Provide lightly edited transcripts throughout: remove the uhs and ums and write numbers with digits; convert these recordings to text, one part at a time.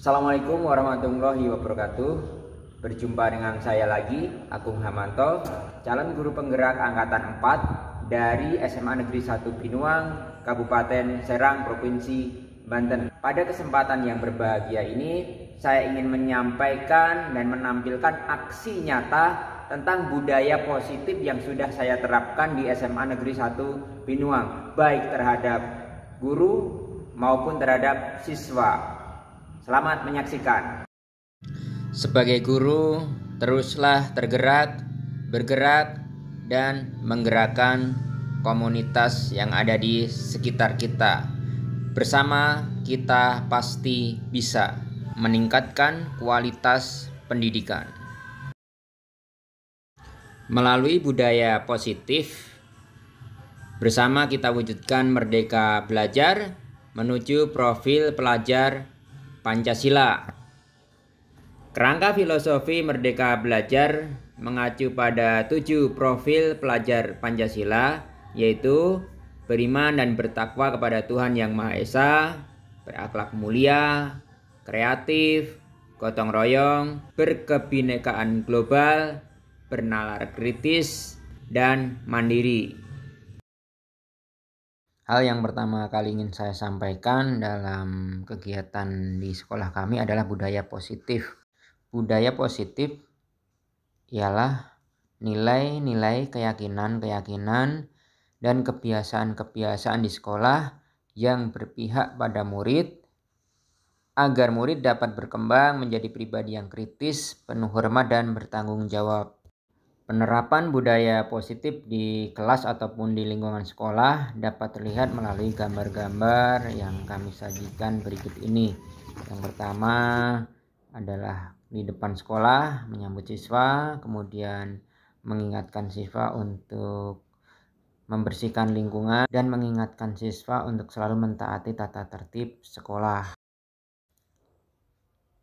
Assalamualaikum warahmatullahi wabarakatuh. Berjumpa dengan saya lagi, Agung Hamanto, calon guru penggerak angkatan 4 dari SMA Negeri 1 Binuang, Kabupaten Serang, Provinsi Banten. Pada kesempatan yang berbahagia ini, saya ingin menyampaikan dan menampilkan aksi nyata tentang budaya positif yang sudah saya terapkan di SMA Negeri 1 Binuang, baik terhadap guru maupun terhadap siswa. Selamat menyaksikan. Sebagai guru, teruslah tergerak, bergerak, dan menggerakkan komunitas yang ada di sekitar kita. Bersama kita pasti bisa meningkatkan kualitas pendidikan. Melalui budaya positif, bersama kita wujudkan merdeka belajar menuju profil pelajar Pancasila. Kerangka filosofi Merdeka Belajar mengacu pada 7 profil pelajar Pancasila, yaitu beriman dan bertakwa kepada Tuhan Yang Maha Esa, berakhlak mulia, kreatif, gotong royong, berkebinekaan global, bernalar kritis, dan mandiri. Hal yang pertama kali ingin saya sampaikan dalam kegiatan di sekolah kami adalah budaya positif. Budaya positif ialah nilai-nilai keyakinan-keyakinan dan kebiasaan-kebiasaan di sekolah yang berpihak pada murid agar murid dapat berkembang menjadi pribadi yang kritis, penuh hormat, dan bertanggung jawab. Penerapan budaya positif di kelas ataupun di lingkungan sekolah dapat terlihat melalui gambar-gambar yang kami sajikan berikut ini. Yang pertama adalah di depan sekolah menyambut siswa, kemudian mengingatkan siswa untuk membersihkan lingkungan dan mengingatkan siswa untuk selalu mentaati tata tertib sekolah.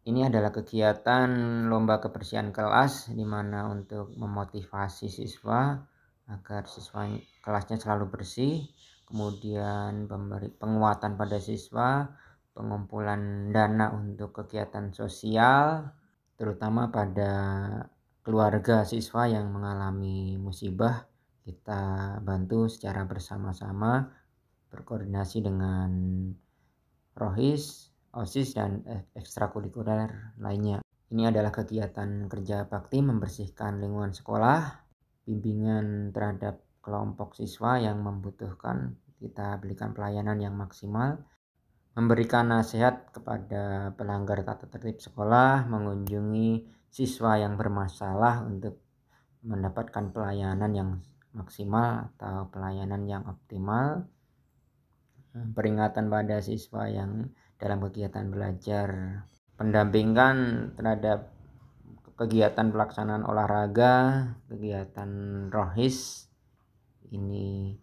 Ini adalah kegiatan lomba kebersihan kelas di mana untuk memotivasi siswa agar siswa kelasnya selalu bersih, kemudian penguatan pada siswa, pengumpulan dana untuk kegiatan sosial, terutama pada keluarga siswa yang mengalami musibah. Kita bantu secara bersama-sama, berkoordinasi dengan Rohis, OSIS, dan ekstrakurikuler lainnya. Ini adalah kegiatan kerja bakti membersihkan lingkungan sekolah, bimbingan terhadap kelompok siswa yang membutuhkan, kita berikan pelayanan yang maksimal, memberikan nasihat kepada pelanggar tata tertib sekolah, mengunjungi siswa yang bermasalah untuk mendapatkan pelayanan yang maksimal atau pelayanan yang optimal, peringatan pada siswa yang dalam kegiatan belajar, pendampingan terhadap kegiatan pelaksanaan olahraga, kegiatan rohis. Ini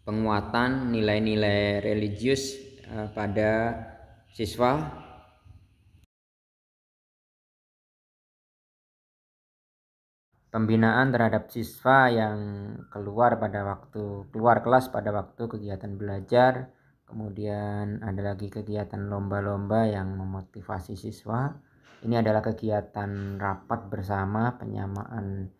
penguatan nilai-nilai religius pada siswa. Pembinaan terhadap siswa yang keluar kelas pada waktu kegiatan belajar. Kemudian ada lagi kegiatan lomba-lomba yang memotivasi siswa. Ini adalah kegiatan rapat bersama, penyamaan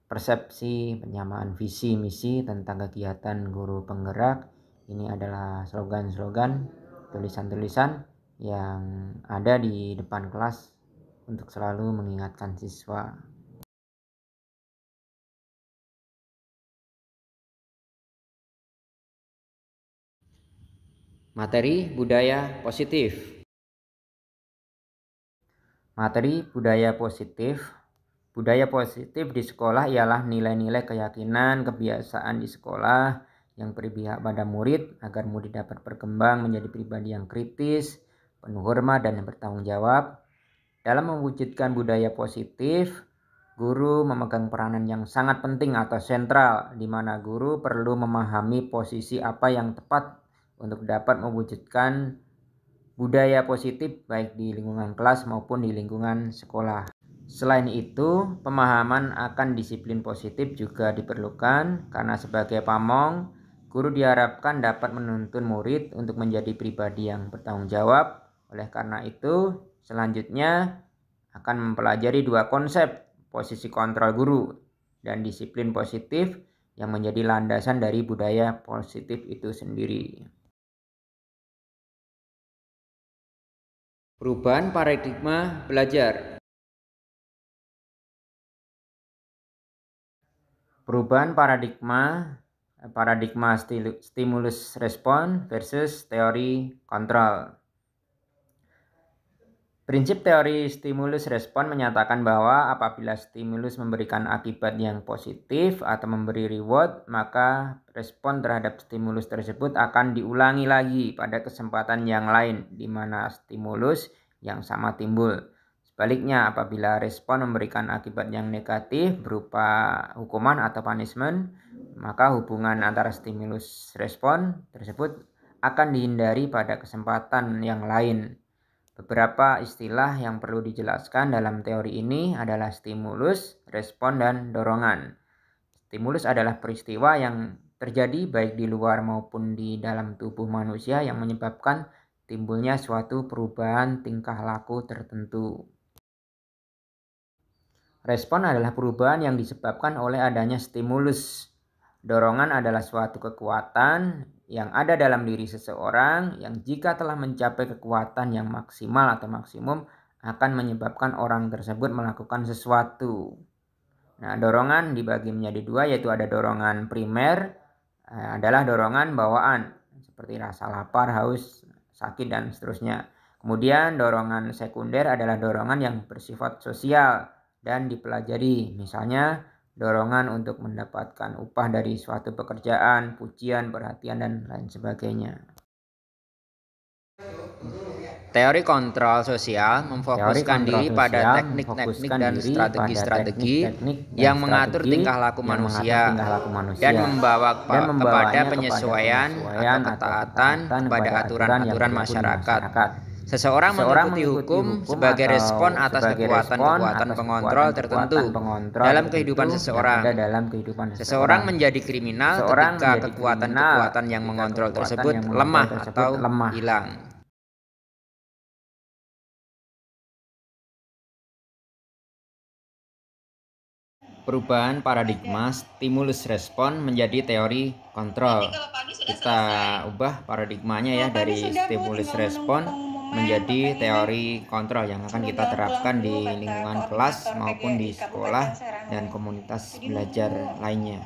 persepsi, penyamaan visi misi tentang kegiatan guru penggerak. Ini adalah slogan-slogan, tulisan-tulisan yang ada di depan kelas untuk selalu mengingatkan siswa. Materi budaya positif. Materi budaya positif. Budaya positif di sekolah ialah nilai-nilai keyakinan, kebiasaan di sekolah yang berpihak pada murid agar murid dapat berkembang menjadi pribadi yang kritis, penuh hormat, dan bertanggung jawab. Dalam mewujudkan budaya positif, guru memegang peranan yang sangat penting atau sentral, di mana guru perlu memahami posisi apa yang tepat untuk dapat mewujudkan budaya positif baik di lingkungan kelas maupun di lingkungan sekolah. Selain itu, pemahaman akan disiplin positif juga diperlukan karena sebagai pamong, guru diharapkan dapat menuntun murid untuk menjadi pribadi yang bertanggung jawab, Oleh karena itu, selanjutnya akan mempelajari dua konsep, posisi kontrol guru dan disiplin positif yang menjadi landasan dari budaya positif itu sendiri. Perubahan paradigma belajar. Perubahan paradigma stimulus respon versus teori kontrol. Prinsip teori stimulus respon menyatakan bahwa apabila stimulus memberikan akibat yang positif atau memberi reward, maka respon terhadap stimulus tersebut akan diulangi lagi pada kesempatan yang lain di mana stimulus yang sama timbul. Sebaliknya, apabila respon memberikan akibat yang negatif berupa hukuman atau punishment, maka hubungan antara stimulus respon tersebut akan dihindari pada kesempatan yang lain. Beberapa istilah yang perlu dijelaskan dalam teori ini adalah stimulus, respon, dan dorongan. Stimulus adalah peristiwa yang terjadi baik di luar maupun di dalam tubuh manusia yang menyebabkan timbulnya suatu perubahan tingkah laku tertentu. Respon adalah perubahan yang disebabkan oleh adanya stimulus. Dorongan adalah suatu kekuatan yang ada dalam diri seseorang yang jika telah mencapai kekuatan yang maksimal atau maksimum akan menyebabkan orang tersebut melakukan sesuatu. Nah, dorongan dibagi menjadi dua, yaitu ada dorongan primer, adalah dorongan bawaan seperti rasa lapar, haus, sakit, dan seterusnya. Kemudian dorongan sekunder adalah dorongan yang bersifat sosial dan dipelajari, misalnya dorongan untuk mendapatkan upah dari suatu pekerjaan, pujian, perhatian, dan lain sebagainya. Teori kontrol sosial memfokuskan diri pada teknik-teknik dan strategi-strategi yang mengatur tingkah laku manusia dan membawa kepada penyesuaian atau ketaatan kepada aturan-aturan masyarakat. Seseorang mengikuti hukum sebagai respon atas kekuatan-kekuatan pengontrol tertentu dalam kehidupan seseorang. Seseorang menjadi kriminal ketika kekuatan-kekuatan yang mengontrol tersebut lemah atau hilang. Perubahan paradigma stimulus respon menjadi teori kontrol. Kita ubah paradigmanya ya dari stimulus respon menjadi teori kontrol yang akan kita terapkan di lingkungan kelas maupun di sekolah dan komunitas belajar lainnya.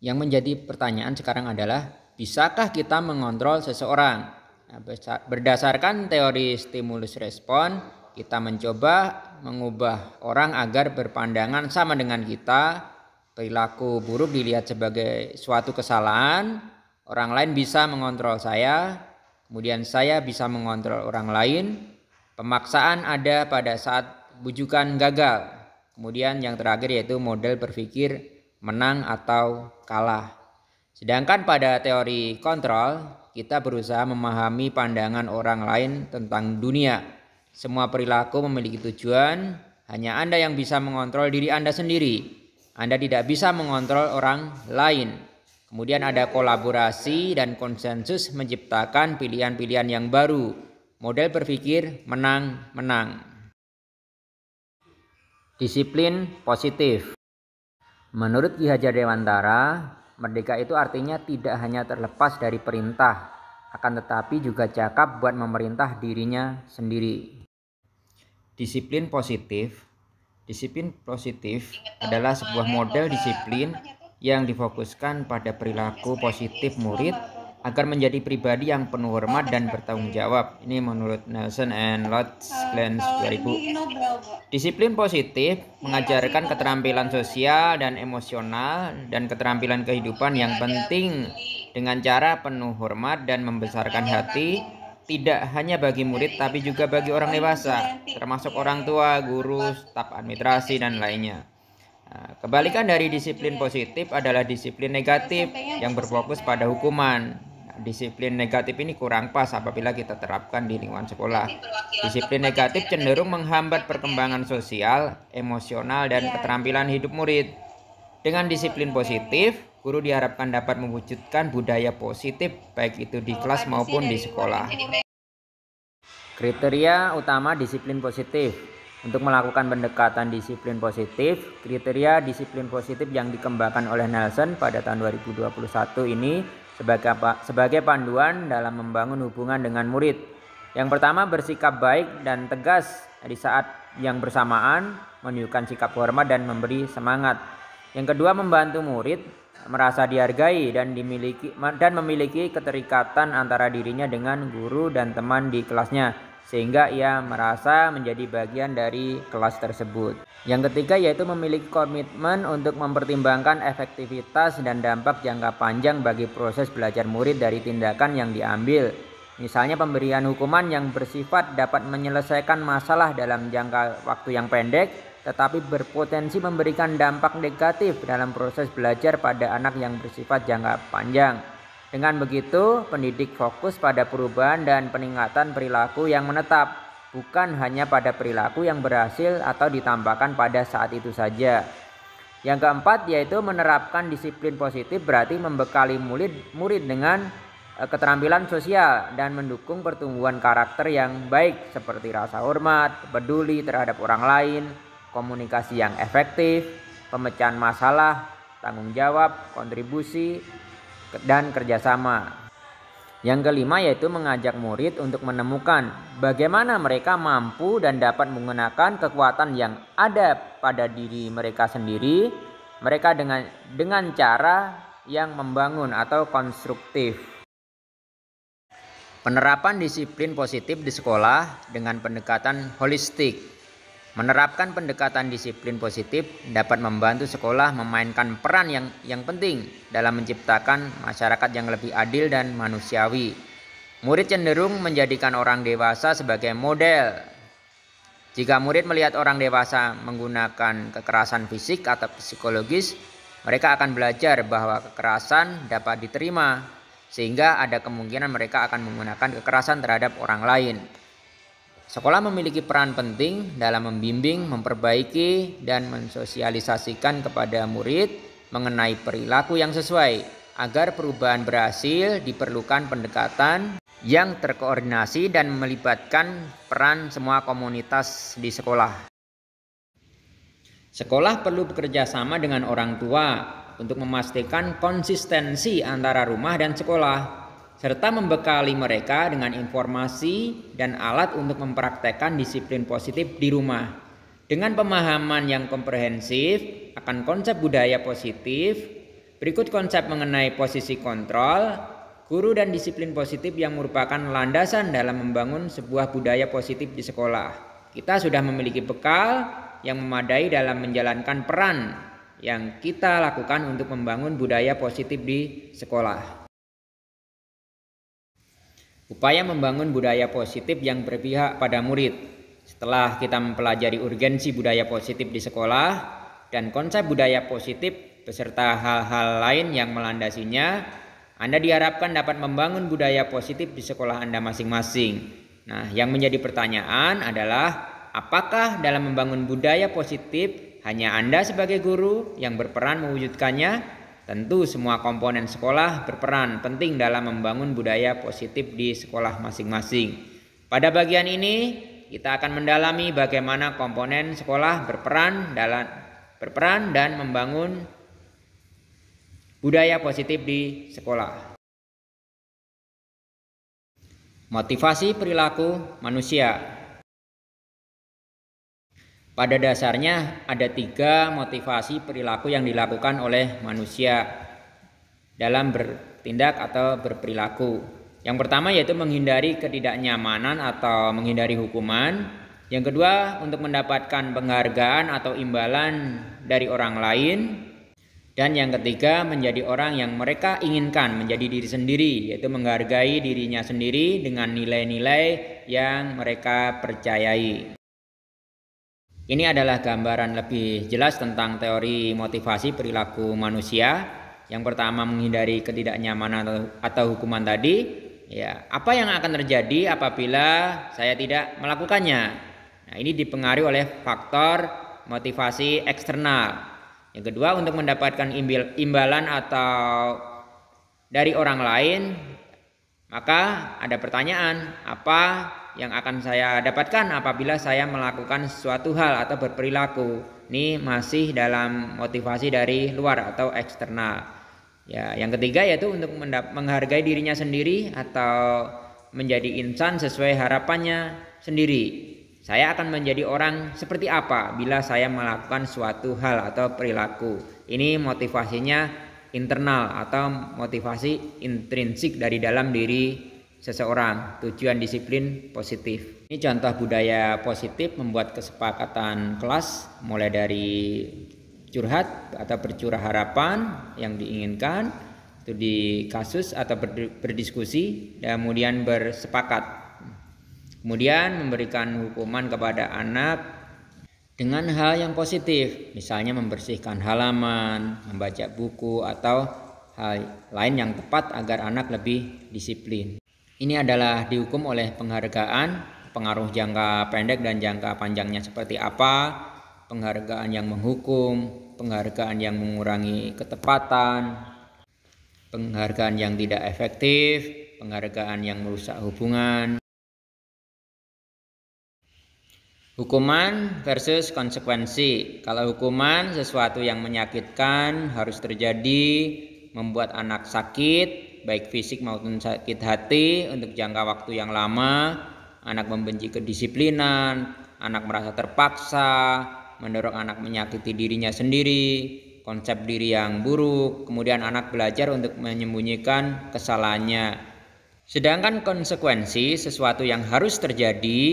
Yang menjadi pertanyaan sekarang adalah, bisakah kita mengontrol seseorang? Nah, berdasarkan teori stimulus respon, kita mencoba mengubah orang agar berpandangan sama dengan kita. Perilaku buruk dilihat sebagai suatu kesalahan, orang lain bisa mengontrol saya, kemudian saya bisa mengontrol orang lain. Pemaksaan ada pada saat bujukan gagal. Kemudian yang terakhir yaitu model berpikir menang atau kalah. Sedangkan pada teori kontrol, kita berusaha memahami pandangan orang lain tentang dunia. Semua perilaku memiliki tujuan, hanya Anda yang bisa mengontrol diri Anda sendiri. Anda tidak bisa mengontrol orang lain. Kemudian ada kolaborasi dan konsensus menciptakan pilihan-pilihan yang baru. Model berpikir menang-menang. Disiplin positif. Menurut Ki Hajar Dewantara, merdeka itu artinya tidak hanya terlepas dari perintah, akan tetapi juga cakap buat memerintah dirinya sendiri. Disiplin positif adalah sebuah model disiplin yang difokuskan pada perilaku positif murid agar menjadi pribadi yang penuh hormat dan bertanggung jawab. Ini menurut Nelson and Lodge Glantz 2000. Disiplin positif mengajarkan keterampilan sosial dan emosional dan keterampilan kehidupan yang penting dengan cara penuh hormat dan membesarkan hati, tidak hanya bagi murid tapi juga bagi orang dewasa, termasuk orang tua, guru, staf administrasi, dan lainnya. Nah, kebalikan dari disiplin positif adalah disiplin negatif yang berfokus pada hukuman. Disiplin negatif ini kurang pas apabila kita terapkan di lingkungan sekolah. Disiplin negatif cenderung menghambat perkembangan sosial, emosional, dan keterampilan hidup murid. Dengan disiplin positif, guru diharapkan dapat mewujudkan budaya positif baik itu di kelas maupun di sekolah. Kriteria utama disiplin positif. Untuk melakukan pendekatan disiplin positif, kriteria disiplin positif yang dikembangkan oleh Nelson pada tahun 2021 ini sebagai panduan dalam membangun hubungan dengan murid. Yang pertama, bersikap baik dan tegas di saat yang bersamaan, menunjukkan sikap hormat dan memberi semangat. Yang kedua, membantu murid merasa dihargai dan memiliki keterikatan antara dirinya dengan guru dan teman di kelasnya, sehingga ia merasa menjadi bagian dari kelas tersebut. Yang ketiga yaitu memiliki komitmen untuk mempertimbangkan efektivitas dan dampak jangka panjang bagi proses belajar murid dari tindakan yang diambil. Misalnya pemberian hukuman yang bersifat dapat menyelesaikan masalah dalam jangka waktu yang pendek, tetapi berpotensi memberikan dampak negatif dalam proses belajar pada anak yang bersifat jangka panjang. Dengan begitu, pendidik fokus pada perubahan dan peningkatan perilaku yang menetap, bukan hanya pada perilaku yang berhasil atau ditambahkan pada saat itu saja. Yang keempat yaitu menerapkan disiplin positif berarti membekali murid dengan keterampilan sosial dan mendukung pertumbuhan karakter yang baik seperti rasa hormat, peduli terhadap orang lain, komunikasi yang efektif, pemecahan masalah, tanggung jawab, kontribusi, dan kerjasama. Yang kelima yaitu mengajak murid untuk menemukan bagaimana mereka mampu dan dapat menggunakan kekuatan yang ada pada diri mereka sendiri, mereka dengan cara yang membangun atau konstruktif. Penerapan disiplin positif di sekolah dengan pendekatan holistik. Menerapkan pendekatan disiplin positif dapat membantu sekolah memainkan peran yang penting dalam menciptakan masyarakat yang lebih adil dan manusiawi. Murid cenderung menjadikan orang dewasa sebagai model. Jika murid melihat orang dewasa menggunakan kekerasan fisik atau psikologis, mereka akan belajar bahwa kekerasan dapat diterima, sehingga ada kemungkinan mereka akan menggunakan kekerasan terhadap orang lain. Sekolah memiliki peran penting dalam membimbing, memperbaiki, dan mensosialisasikan kepada murid mengenai perilaku yang sesuai. Agar perubahan berhasil, diperlukan pendekatan yang terkoordinasi dan melibatkan peran semua komunitas di sekolah. Sekolah perlu bekerja sama dengan orang tua untuk memastikan konsistensi antara rumah dan sekolah, serta membekali mereka dengan informasi dan alat untuk mempraktekkan disiplin positif di rumah. Dengan pemahaman yang komprehensif akan konsep budaya positif, berikut konsep mengenai posisi kontrol, guru dan disiplin positif yang merupakan landasan dalam membangun sebuah budaya positif di sekolah. Kita sudah memiliki bekal yang memadai dalam menjalankan peran yang kita lakukan untuk membangun budaya positif di sekolah. Upaya membangun budaya positif yang berpihak pada murid. Setelah kita mempelajari urgensi budaya positif di sekolah dan konsep budaya positif beserta hal-hal lain yang melandasinya, Anda diharapkan dapat membangun budaya positif di sekolah Anda masing-masing. Nah, yang menjadi pertanyaan adalah apakah dalam membangun budaya positif hanya Anda sebagai guru yang berperan mewujudkannya? Tentu semua komponen sekolah berperan penting dalam membangun budaya positif di sekolah masing-masing. Pada bagian ini kita akan mendalami bagaimana komponen sekolah berperan dan membangun budaya positif di sekolah. Motivasi perilaku manusia. Pada dasarnya ada 3 motivasi perilaku yang dilakukan oleh manusia dalam bertindak atau berperilaku. Yang pertama yaitu menghindari ketidaknyamanan atau menghindari hukuman. Yang kedua untuk mendapatkan penghargaan atau imbalan dari orang lain. Dan yang ketiga menjadi orang yang mereka inginkan, menjadi diri sendiri, yaitu menghargai dirinya sendiri dengan nilai-nilai yang mereka percayai. Ini adalah gambaran lebih jelas tentang teori motivasi perilaku manusia. Yang pertama menghindari ketidaknyamanan atau hukuman tadi. Ya, apa yang akan terjadi apabila saya tidak melakukannya? Nah, ini dipengaruhi oleh faktor motivasi eksternal. Yang kedua untuk mendapatkan imbalan atau dari orang lain. Maka ada pertanyaan, apa yang akan saya dapatkan apabila saya melakukan suatu hal atau berperilaku. Ini masih dalam motivasi dari luar atau eksternal. Ya, yang ketiga yaitu untuk menghargai dirinya sendiri atau menjadi insan sesuai harapannya sendiri. Saya akan menjadi orang seperti apa bila saya melakukan suatu hal atau perilaku. Ini motivasinya internal atau motivasi intrinsik dari dalam diri seseorang, tujuan disiplin positif. Ini contoh budaya positif membuat kesepakatan kelas mulai dari curhat atau bercurah harapan yang diinginkan itu di kasus atau berdiskusi, dan kemudian bersepakat. Kemudian memberikan hukuman kepada anak dengan hal yang positif, misalnya membersihkan halaman, membaca buku, atau hal lain yang tepat agar anak lebih disiplin. Ini adalah dihukum oleh penghargaan, pengaruh jangka pendek dan jangka panjangnya seperti apa, penghargaan yang menghukum, penghargaan yang mengurangi ketepatan, penghargaan yang tidak efektif, penghargaan yang merusak hubungan. Hukuman versus konsekuensi. Kalau hukuman sesuatu yang menyakitkan harus terjadi, membuat anak sakit, baik fisik maupun sakit hati untuk jangka waktu yang lama, anak membenci kedisiplinan, anak merasa terpaksa, mendorong anak menyakiti dirinya sendiri, konsep diri yang buruk, kemudian anak belajar untuk menyembunyikan kesalahannya. Sedangkan konsekuensi, sesuatu yang harus terjadi,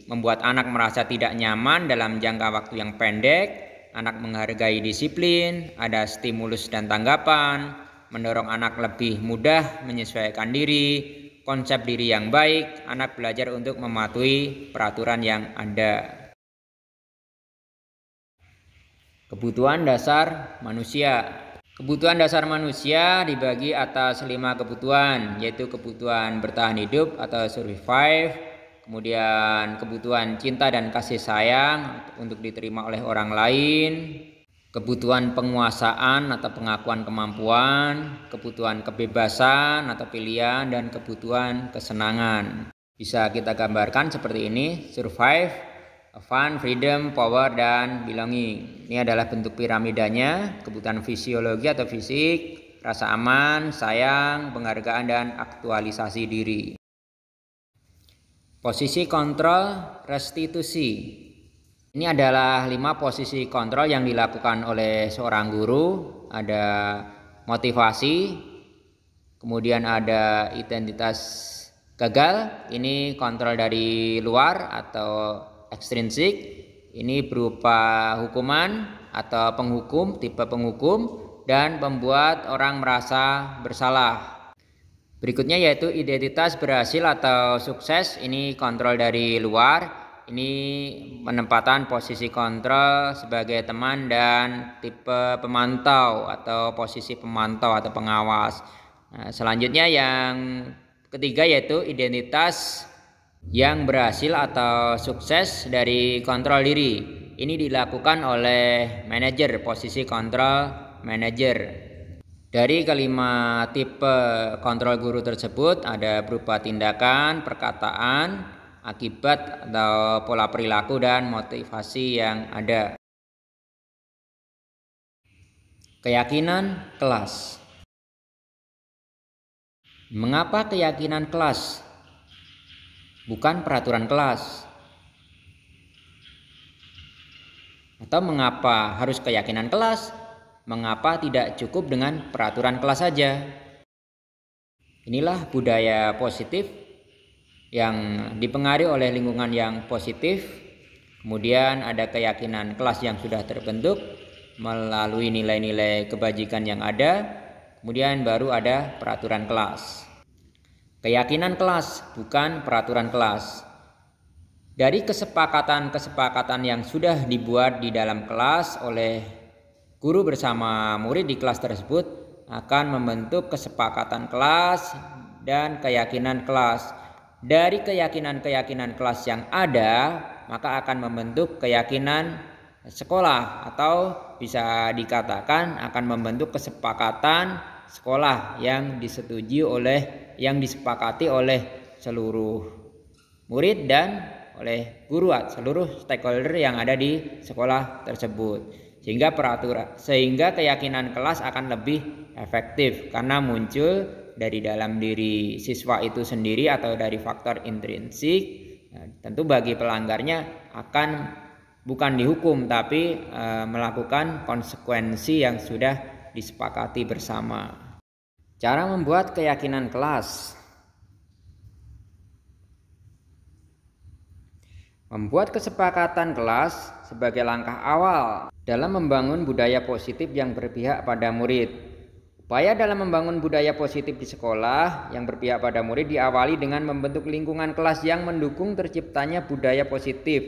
membuat anak merasa tidak nyaman dalam jangka waktu yang pendek, anak menghargai disiplin, ada stimulus dan tanggapan, mendorong anak lebih mudah menyesuaikan diri, konsep diri yang baik, anak belajar untuk mematuhi peraturan yang ada. Kebutuhan dasar manusia. Kebutuhan dasar manusia dibagi atas 5 kebutuhan, yaitu kebutuhan bertahan hidup atau survive, kemudian kebutuhan cinta dan kasih sayang untuk diterima oleh orang lain, kebutuhan penguasaan atau pengakuan kemampuan, kebutuhan kebebasan atau pilihan, dan kebutuhan kesenangan. Bisa kita gambarkan seperti ini: survive, fun, freedom, power, dan belonging. Ini adalah bentuk piramidanya: kebutuhan fisiologi atau fisik, rasa aman, sayang, penghargaan, dan aktualisasi diri. Posisi kontrol restitusi. Ini adalah 5 posisi kontrol yang dilakukan oleh seorang guru. Ada motivasi, kemudian ada identitas gagal, ini kontrol dari luar atau ekstrinsik. Ini berupa hukuman atau penghukum, tipe penghukum, dan membuat orang merasa bersalah. Berikutnya yaitu identitas berhasil atau sukses, ini kontrol dari luar. Ini penempatan posisi kontrol sebagai teman dan tipe pemantau atau posisi pemantau atau pengawas. Nah, selanjutnya yang ketiga yaitu identitas yang berhasil atau sukses dari kontrol diri. Ini dilakukan oleh manajer, posisi kontrol manajer. Dari kelima tipe kontrol guru tersebut ada berupa tindakan, perkataan, akibat atau pola perilaku, dan motivasi yang ada. Keyakinan kelas. Mengapa keyakinan kelas? Bukan peraturan kelas. Atau mengapa harus keyakinan kelas? Mengapa tidak cukup dengan peraturan kelas saja? Inilah budaya positif yang dipengaruhi oleh lingkungan yang positif. Kemudian ada keyakinan kelas yang sudah terbentuk melalui nilai-nilai kebajikan yang ada. Kemudian baru ada peraturan kelas. Keyakinan kelas, bukan peraturan kelas. Dari kesepakatan-kesepakatan yang sudah dibuat di dalam kelas oleh guru bersama murid di kelas tersebut akan membentuk kesepakatan kelas dan keyakinan kelas. Dari keyakinan-keyakinan kelas yang ada, maka akan membentuk keyakinan sekolah, atau bisa dikatakan akan membentuk kesepakatan sekolah yang disepakati oleh seluruh murid dan oleh guru, seluruh stakeholder yang ada di sekolah tersebut. Sehingga keyakinan kelas akan lebih efektif karena muncul dari dalam diri siswa itu sendiri atau dari faktor intrinsik. Nah, tentu bagi pelanggarnya akan bukan dihukum tapi melakukan konsekuensi yang sudah disepakati bersama. Cara membuat keyakinan kelas. Membuat kesepakatan kelas sebagai langkah awal dalam membangun budaya positif yang berpihak pada murid. Upaya dalam membangun budaya positif di sekolah yang berpihak pada murid diawali dengan membentuk lingkungan kelas yang mendukung terciptanya budaya positif,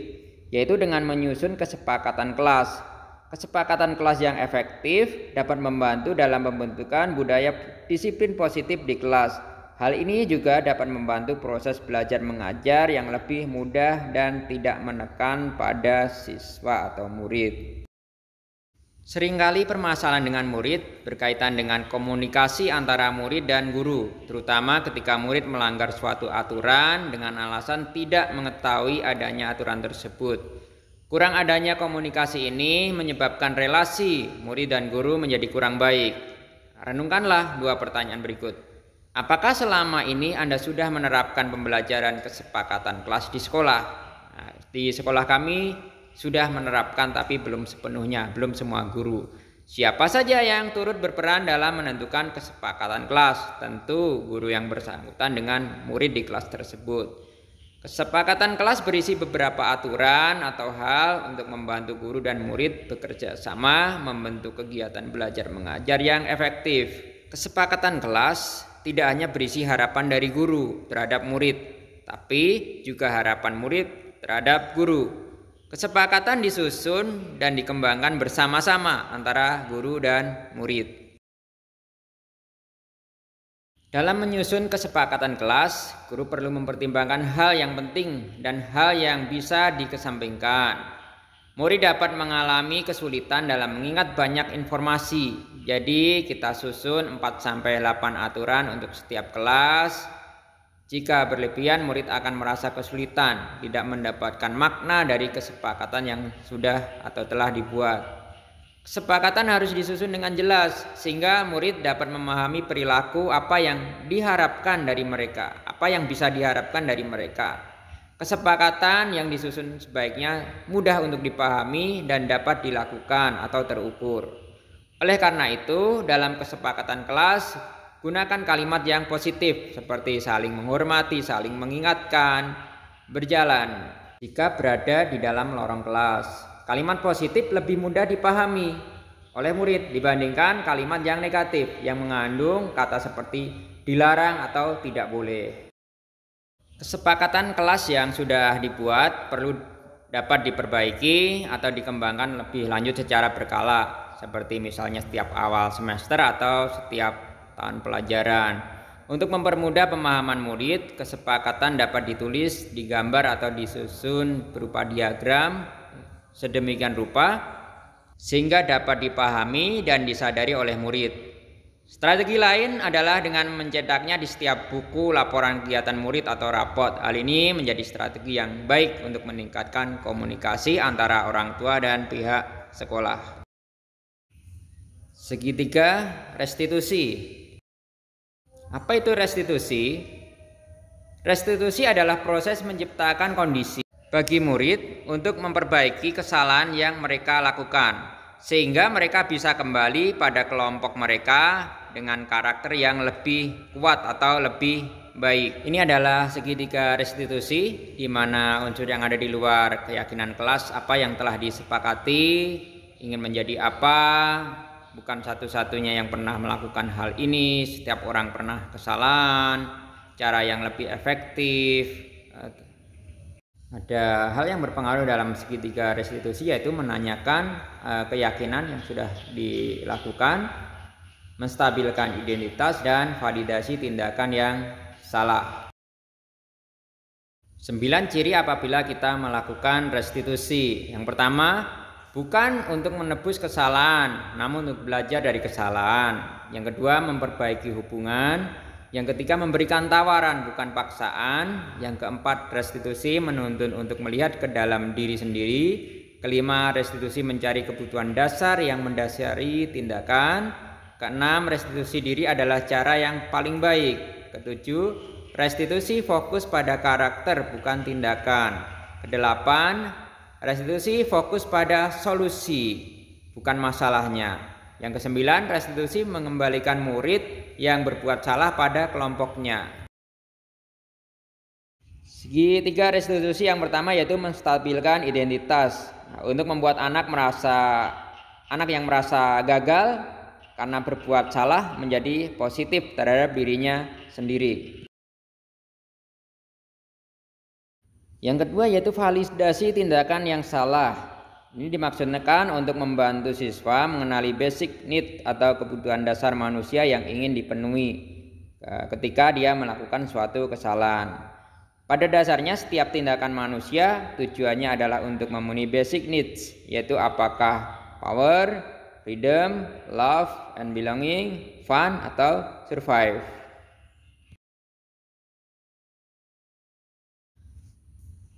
yaitu dengan menyusun kesepakatan kelas. Kesepakatan kelas yang efektif dapat membantu dalam pembentukan budaya disiplin positif di kelas. Hal ini juga dapat membantu proses belajar mengajar yang lebih mudah dan tidak menekan pada siswa atau murid. Seringkali permasalahan dengan murid berkaitan dengan komunikasi antara murid dan guru, terutama ketika murid melanggar suatu aturan dengan alasan tidak mengetahui adanya aturan tersebut. Kurang adanya komunikasi ini menyebabkan relasi murid dan guru menjadi kurang baik. Renungkanlah dua pertanyaan berikut. Apakah selama ini Anda sudah menerapkan pembelajaran kesepakatan kelas di sekolah? Nah, di sekolah kami sudah menerapkan tapi belum sepenuhnya, belum semua guru. Siapa saja yang turut berperan dalam menentukan kesepakatan kelas? Tentu guru yang bersangkutan dengan murid di kelas tersebut. Kesepakatan kelas berisi beberapa aturan atau hal untuk membantu guru dan murid bekerja sama membentuk kegiatan belajar mengajar yang efektif. Kesepakatan kelas tidak hanya berisi harapan dari guru terhadap murid, tapi juga harapan murid terhadap guru. Kesepakatan disusun dan dikembangkan bersama-sama antara guru dan murid. Dalam menyusun kesepakatan kelas, guru perlu mempertimbangkan hal yang penting dan hal yang bisa dikesampingkan. Murid dapat mengalami kesulitan dalam mengingat banyak informasi. Jadi kita susun 4-8 aturan untuk setiap kelas. Jika berlebihan, murid akan merasa kesulitan, tidak mendapatkan makna dari kesepakatan yang sudah atau telah dibuat. Kesepakatan harus disusun dengan jelas sehingga murid dapat memahami perilaku apa yang diharapkan dari mereka, apa yang bisa diharapkan dari mereka. Kesepakatan yang disusun sebaiknya mudah untuk dipahami dan dapat dilakukan atau terukur. Oleh karena itu, dalam kesepakatan kelas, gunakan kalimat yang positif seperti saling menghormati, saling mengingatkan, berjalan. Jika berada di dalam lorong kelas, kalimat positif lebih mudah dipahami oleh murid dibandingkan kalimat yang negatif yang mengandung kata seperti dilarang atau tidak boleh. Kesepakatan kelas yang sudah dibuat perlu dapat diperbaiki atau dikembangkan lebih lanjut secara berkala, seperti misalnya setiap awal semester atau setiap tahun pelajaran. Untuk mempermudah pemahaman murid, kesepakatan dapat ditulis, digambar atau disusun berupa diagram sedemikian rupa sehingga dapat dipahami dan disadari oleh murid. Strategi lain adalah dengan mencetaknya di setiap buku laporan kegiatan murid atau rapot. Hal ini menjadi strategi yang baik untuk meningkatkan komunikasi antara orang tua dan pihak sekolah. Segitiga restitusi. Apa itu restitusi? Restitusi adalah proses menciptakan kondisi bagi murid untuk memperbaiki kesalahan yang mereka lakukan, sehingga mereka bisa kembali pada kelompok mereka dengan karakter yang lebih kuat atau lebih baik. Ini adalah segitiga restitusi, di mana unsur yang ada di luar keyakinan kelas, apa yang telah disepakati, ingin menjadi apa, bukan satu-satunya yang pernah melakukan hal ini, setiap orang pernah kesalahan, cara yang lebih efektif. Ada hal yang berpengaruh dalam segitiga restitusi, yaitu menanyakan keyakinan yang sudah dilakukan, menstabilkan identitas, dan validasi tindakan yang salah. 9 ciri apabila kita melakukan restitusi. Yang pertama, bukan untuk menebus kesalahan, namun untuk belajar dari kesalahan. Yang kedua, memperbaiki hubungan. Yang ketiga, memberikan tawaran bukan paksaan. Yang keempat, restitusi menuntun untuk melihat ke dalam diri sendiri. Kelima, restitusi mencari kebutuhan dasar yang mendasari tindakan. Keenam, restitusi diri adalah cara yang paling baik. Ketujuh, restitusi fokus pada karakter bukan tindakan. Kedelapan, restitusi fokus pada solusi bukan masalahnya. Yang kesembilan, restitusi mengembalikan murid yang berbuat salah pada kelompoknya. Segi tiga restitusi yang pertama yaitu menstabilkan identitas. Untuk membuat anak yang merasa gagal karena berbuat salah menjadi positif terhadap dirinya sendiri. Yang kedua yaitu validasi tindakan yang salah. Ini dimaksudkan untuk membantu siswa mengenali basic need atau kebutuhan dasar manusia yang ingin dipenuhi ketika dia melakukan suatu kesalahan. Pada dasarnya setiap tindakan manusia tujuannya adalah untuk memenuhi basic needs, yaitu apakah power, freedom, love, and belonging, fun, atau survive.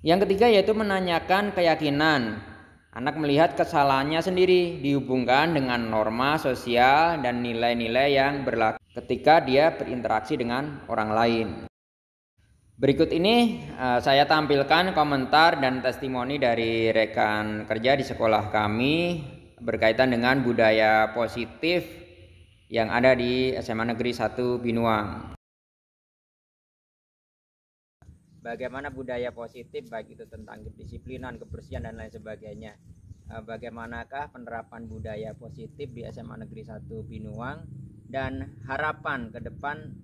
Yang ketiga yaitu menanyakan keyakinan. Anak melihat kesalahannya sendiri dihubungkan dengan norma sosial dan nilai-nilai yang berlaku ketika dia berinteraksi dengan orang lain. Berikut ini saya tampilkan komentar dan testimoni dari rekan kerja di sekolah kami berkaitan dengan budaya positif yang ada di SMA Negeri 1 Binuang. Bagaimana budaya positif, baik itu tentang kedisiplinan, kebersihan, dan lain sebagainya. Bagaimanakah penerapan budaya positif di SMA Negeri 1 Binuang, dan harapan ke depan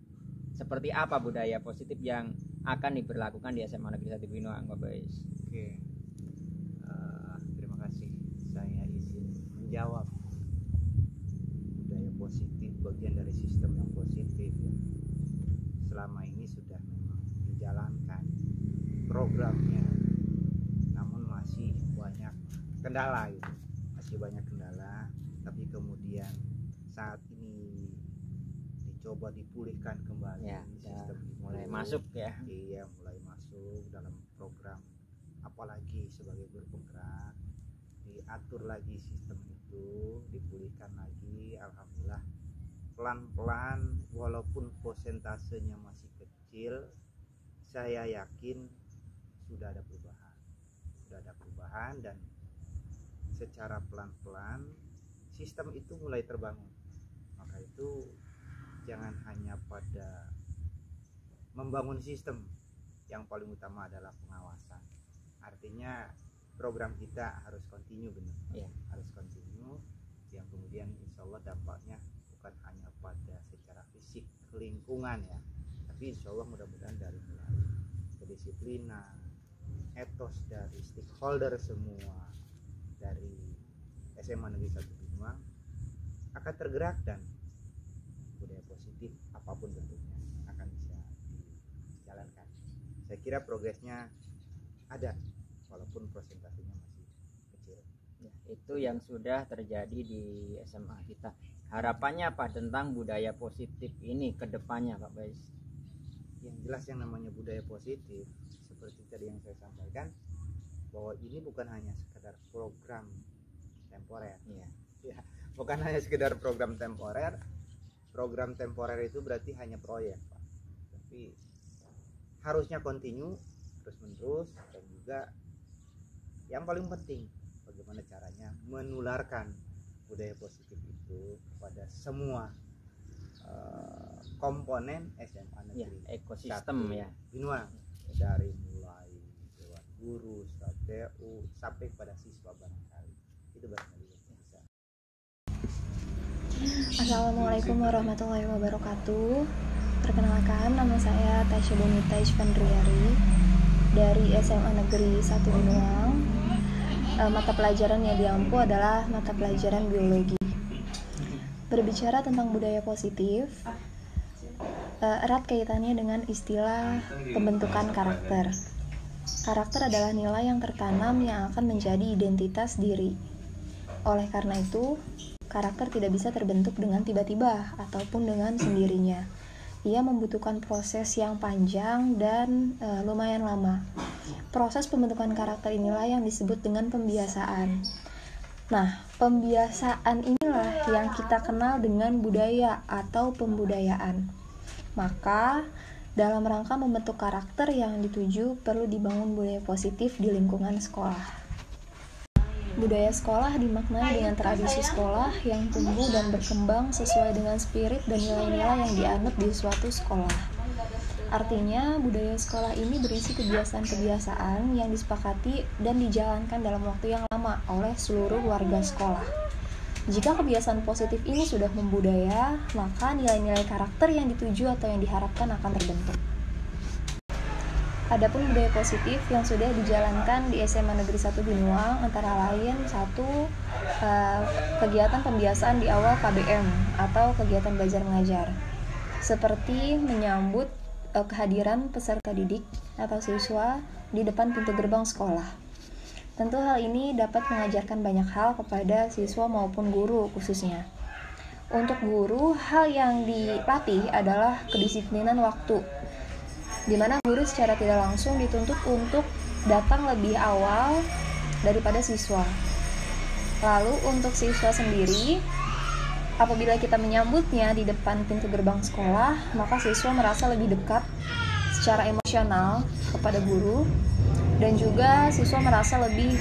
seperti apa budaya positif yang akan diberlakukan di SMA Negeri 1 Binuang, Pak Boys? Oke, terima kasih. Saya izin menjawab. Budaya positif bagian dari sistem yang positif ya. Selama ini sudah memang dijalankan programnya, namun masih banyak kendala itu, tapi kemudian saat ini dicoba dipulihkan kembali Ya, sistem itu. mulai masuk ya. Iya, mulai masuk dalam program, apalagi sebagai berpenggerak diatur lagi sistem itu, dipulihkan lagi. Alhamdulillah pelan-pelan, walaupun persentasenya masih kecil, saya yakin sudah ada perubahan dan secara pelan-pelan sistem itu mulai terbangun. Maka itu jangan hanya pada membangun sistem, yang paling utama adalah pengawasan. Artinya program kita harus continue, benar ya, harus continue, yang kemudian insya Allah dampaknya bukan hanya pada secara fisik lingkungan ya, tapi insya Allah mudah-mudahan dari mulai kedisiplinan, etos dari stakeholder semua dari SMA Negeri 1 Binuang akan tergerak, dan budaya positif apapun bentuknya akan bisa dijalankan. Saya kira progresnya ada walaupun persentasenya masih kecil. Ya, itu yang sudah terjadi di SMA kita. Harapannya apa tentang budaya positif ini ke depannya, Pak Bais? Yang jelas yang namanya budaya positif, seperti tadi yang saya sampaikan, bahwa ini bukan hanya sekedar program temporer. Ya, bukan hanya sekedar program temporer. Program temporer itu berarti hanya proyek, Pak. Tapi harusnya continue terus-menerus, dan juga yang paling penting bagaimana caranya menularkan budaya positif itu kepada semua komponen SMA Negeri ekosistem ya Binuang, dari mulai dewan guru, TU, sampai pada siswa barangkali. Itu barangkali bisa. Assalamualaikum warahmatullahi wabarakatuh. Perkenalkan, nama saya Tasya Bonita Isfandriari dari SMA Negeri 1 Binuang. Mata pelajaran yang diampu adalah mata pelajaran biologi. Berbicara tentang budaya positif, erat kaitannya dengan istilah pembentukan karakter. Karakter adalah nilai yang tertanam yang akan menjadi identitas diri. Oleh karena itu, karakter tidak bisa terbentuk dengan tiba-tiba ataupun dengan sendirinya. ia membutuhkan proses yang panjang dan lumayan lama. Proses pembentukan karakter inilah yang disebut dengan pembiasaan. Nah, pembiasaan inilah yang kita kenal dengan budaya atau pembudayaan. Maka, dalam rangka membentuk karakter yang dituju, perlu dibangun budaya positif di lingkungan sekolah. Budaya sekolah dimaknai dengan tradisi sekolah yang tumbuh dan berkembang sesuai dengan spirit dan nilai-nilai yang dianut di suatu sekolah. Artinya, budaya sekolah ini berisi kebiasaan-kebiasaan yang disepakati dan dijalankan dalam waktu yang lama oleh seluruh warga sekolah. Jika kebiasaan positif ini sudah membudaya, maka nilai-nilai karakter yang dituju atau yang diharapkan akan terbentuk. Adapun budaya positif yang sudah dijalankan di SMA Negeri 1 Binuang antara lain 1. Kegiatan pembiasaan di awal KBM atau kegiatan belajar mengajar, seperti menyambut kehadiran peserta didik atau siswa di depan pintu gerbang sekolah. Tentu hal ini dapat mengajarkan banyak hal kepada siswa maupun guru khususnya. Untuk guru, hal yang dilatih adalah kedisiplinan waktu, di mana guru secara tidak langsung dituntut untuk datang lebih awal daripada siswa. Lalu untuk siswa sendiri, apabila kita menyambutnya di depan pintu gerbang sekolah, maka siswa merasa lebih dekat secara emosional kepada guru, dan juga siswa merasa lebih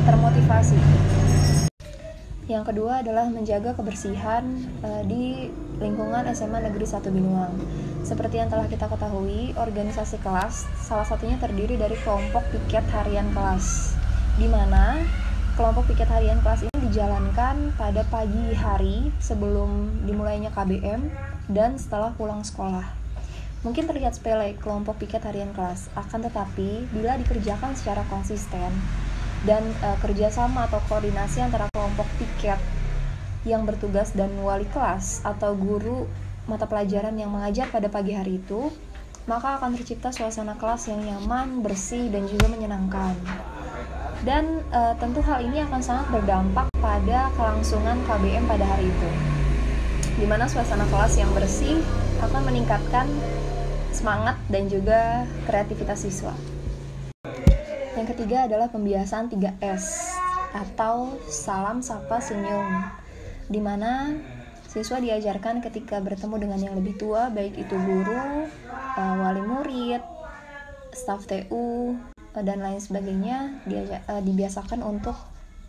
termotivasi. Yang kedua adalah menjaga kebersihan di lingkungan SMA Negeri 1 Binuang. Seperti yang telah kita ketahui, organisasi kelas salah satunya terdiri dari kelompok piket harian kelas, di mana kelompok piket harian kelas ini dijalankan pada pagi hari sebelum dimulainya KBM dan setelah pulang sekolah. Mungkin terlihat sepele kelompok piket harian kelas, akan tetapi bila dikerjakan secara konsisten dan kerjasama atau koordinasi antara kelompok piket yang bertugas dan wali kelas atau guru mata pelajaran yang mengajar pada pagi hari itu, maka akan tercipta suasana kelas yang nyaman, bersih, dan juga menyenangkan. Dan tentu hal ini akan sangat berdampak pada kelangsungan KBM pada hari itu, di mana suasana kelas yang bersih akan meningkatkan semangat dan juga kreativitas siswa. Yang ketiga adalah pembiasaan 3S atau salam, sapa, senyum, di mana siswa diajarkan ketika bertemu dengan yang lebih tua, baik itu guru, wali murid, staf TU, dan lain sebagainya, dibiasakan untuk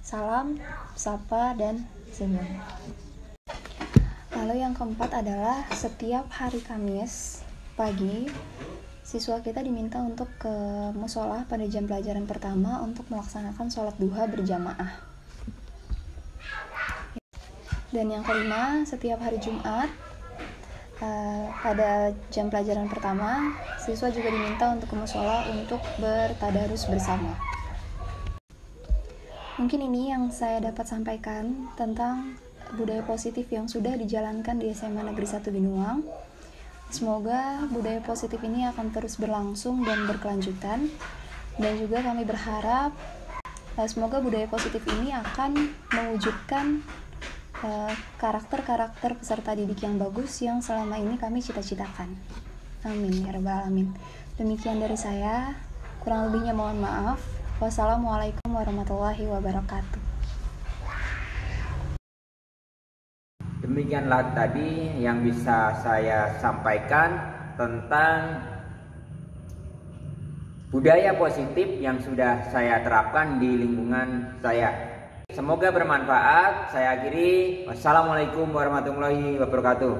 salam, sapa, dan senyum. Lalu yang keempat adalah setiap hari Kamis pagi, siswa kita diminta untuk ke musola pada jam pelajaran pertama untuk melaksanakan sholat duha berjamaah. Dan yang kelima, setiap hari Jumat pada jam pelajaran pertama, siswa juga diminta untuk ke musola untuk bertadarus bersama. Mungkin ini yang saya dapat sampaikan tentang budaya positif yang sudah dijalankan di SMA Negeri 1 Binuang. Semoga budaya positif ini akan terus berlangsung dan berkelanjutan, dan juga kami berharap semoga budaya positif ini akan mewujudkan karakter-karakter peserta didik yang bagus yang selama ini kami cita-citakan. Amin ya rabbal alamin. Demikian dari saya, kurang lebihnya mohon maaf. Wassalamualaikum warahmatullahi wabarakatuh. Demikianlah tadi yang bisa saya sampaikan tentang budaya positif yang sudah saya terapkan di lingkungan saya. Semoga bermanfaat. Saya akhiri. Wassalamualaikum warahmatullahi wabarakatuh.